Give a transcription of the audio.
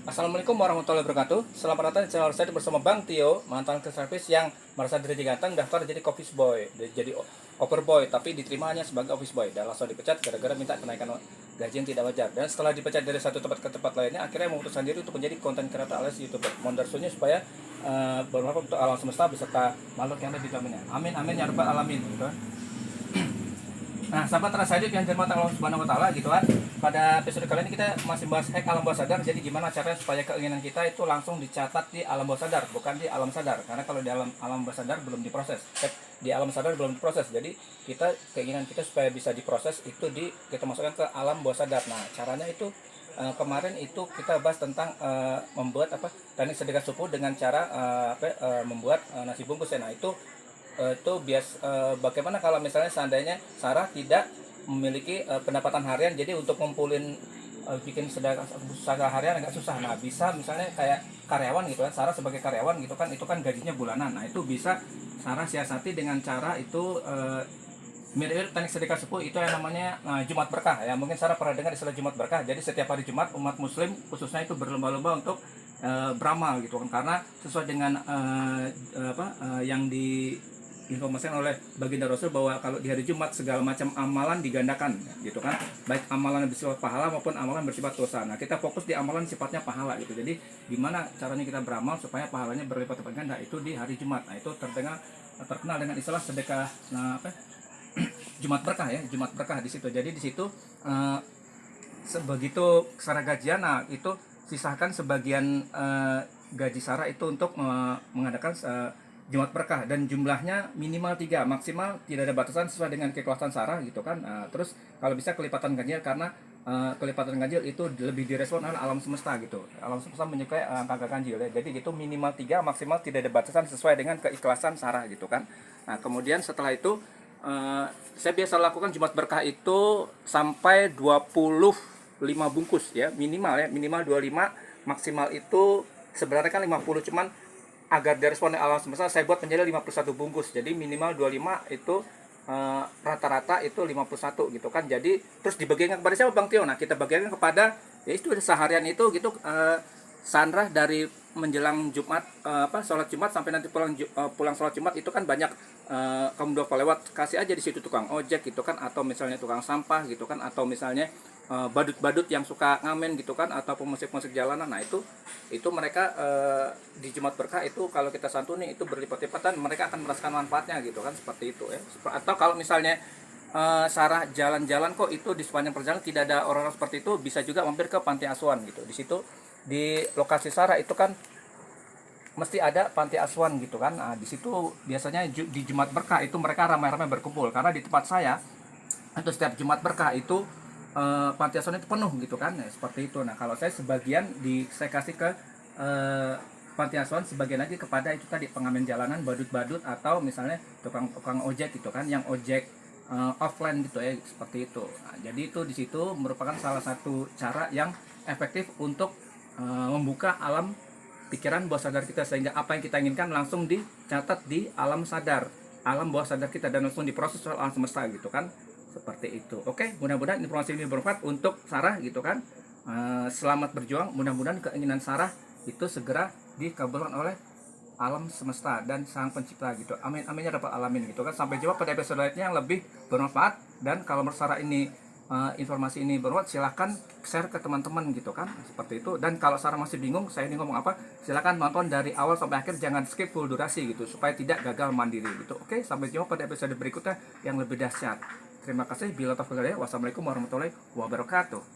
Assalamualaikum warahmatullahi wabarakatuh. Selamat datang di channel saya bersama Bang Tio, mantan ke service yang merasa diri ganteng daftar jadi office boy, jadi over boy, tapi diterimanya sebagai office boy dan langsung dipecat gara-gara minta kenaikan gaji yang tidak wajar. Dan setelah dipecat dari satu tempat ke tempat lainnya, akhirnya memutuskan diri untuk menjadi konten kreator alias YouTuber. Mondarsunya supaya bermanfaat untuk alam semesta beserta makhluk yang ada di dalamnya. Amin amin ya rabbal alamin. Gitu. Nah, sahabat Rasadip yang dirahmati Allah Subhanahu wa taala gitu kan. Pada episode kali ini kita masih bahas hack alam bawah sadar. Jadi gimana caranya supaya keinginan kita itu langsung dicatat di alam bawah sadar, bukan di alam sadar. Karena kalau di alam bawah sadar belum diproses. Di alam sadar belum diproses. Jadi kita keinginan kita supaya bisa diproses itu kita masukkan ke alam bawah sadar. Nah, caranya itu kemarin itu kita bahas tentang membuat teknik sedekah subuh dengan cara membuat nasi bungkus ya. Nah, itu bagaimana kalau misalnya seandainya Sarah tidak memiliki pendapatan harian, jadi untuk ngumpulin bikin sedekah harian agak susah. Nah, bisa misalnya kayak karyawan gitu kan, Sarah sebagai karyawan gitu kan, itu kan gajinya bulanan. Nah, itu bisa Sarah siasati dengan cara itu mirip teknik sedekah subuh itu yang namanya Jumat Berkah ya. Mungkin Sarah pernah dengar istilah Jumat Berkah. Jadi setiap hari Jumat umat muslim khususnya itu berlomba-lomba untuk beramal gitu kan, karena sesuai dengan yang diinformasikan oleh baginda Rasul bahwa kalau di hari Jumat segala macam amalan digandakan gitu kan, baik amalan yang bersifat pahala maupun amalan bersifat dosa. Nah, kita fokus di amalan sifatnya pahala gitu. Jadi gimana caranya kita beramal supaya pahalanya berlipat-lipat ganda itu di hari Jumat. Nah, itu terkenal dengan istilah sedekah Jumat Berkah ya, Jumat Berkah di situ. Jadi di situ sebegitu Sarah gajian, nah itu sisahkan sebagian gaji Sarah itu untuk mengadakan Jumat Berkah, dan jumlahnya minimal 3, maksimal tidak ada batasan sesuai dengan keikhlasan Sarah gitu kan. Terus kalau bisa kelipatan ganjil, karena kelipatan ganjil itu lebih direspon oleh alam semesta gitu. Alam semesta menyukai angka ganjil ya. Jadi gitu minimal 3, maksimal tidak ada batasan sesuai dengan keikhlasan Sarah gitu kan. Nah, kemudian setelah itu saya biasa lakukan Jumat Berkah itu sampai 25 bungkus ya, minimal 25, maksimal itu sebenarnya kan 50, cuman agar direspon alam semesta saya buat menjadi 51 bungkus. Jadi minimal 25 itu rata-rata itu 51 gitu kan. Jadi terus dibagikan kepada siapa, Bang Tio? Nah, kita bagikan kepada ya itu seharian itu gitu, Sandra dari menjelang Jumat sholat Jumat sampai nanti pulang sholat Jumat itu kan banyak kaum dua lewat, kasih aja di situ tukang ojek gitu kan, atau misalnya tukang sampah gitu kan, atau misalnya badut-badut yang suka ngamen gitu kan, atau pemusik-pemusik jalanan. Nah, itu mereka di Jumat Berkah itu kalau kita santuni itu berlipat-lipatan, mereka akan merasakan manfaatnya gitu kan, seperti itu ya. Atau kalau misalnya Sarah jalan-jalan kok itu di sepanjang perjalanan tidak ada orang-orang seperti itu, bisa juga mampir ke panti asuhan gitu. Di situ di lokasi Sarah itu kan mesti ada panti asuhan gitu kan. Nah, di situ biasanya di Jumat Berkah itu mereka ramai-ramai berkumpul, karena di tempat saya itu setiap Jumat Berkah itu panti asuhan itu penuh gitu kan ya, seperti itu. Nah, kalau saya sebagian saya kasih ke panti asuhan, sebagian lagi kepada itu tadi pengamen jalanan, badut-badut, atau misalnya tukang ojek gitu kan, yang ojek offline gitu ya, seperti itu. Nah, jadi itu di situ merupakan salah satu cara yang efektif untuk membuka alam pikiran bawah sadar kita, sehingga apa yang kita inginkan langsung dicatat di alam bawah sadar kita, dan langsung diproses oleh alam semesta gitu kan, seperti itu. Oke, mudah-mudahan informasi ini bermanfaat untuk Sarah gitu kan. Selamat berjuang, mudah-mudahan keinginan Sarah itu segera dikabulkan oleh alam semesta dan sang pencipta gitu. Amin amin ya rabbal alamin gitu kan. Sampai jumpa pada episode lainnya yang lebih bermanfaat. Dan kalau menurut Sarah ini informasi ini bermanfaat, silahkan share ke teman-teman gitu kan, seperti itu. Dan kalau Sarah masih bingung saya ini ngomong apa, silahkan nonton dari awal sampai akhir, jangan skip full durasi gitu, supaya tidak gagal mandiri gitu. Oke, sampai jumpa pada episode berikutnya yang lebih dahsyat. Terima kasih. Bila taufiq hidayah. Wassalamualaikum warahmatullahi wabarakatuh.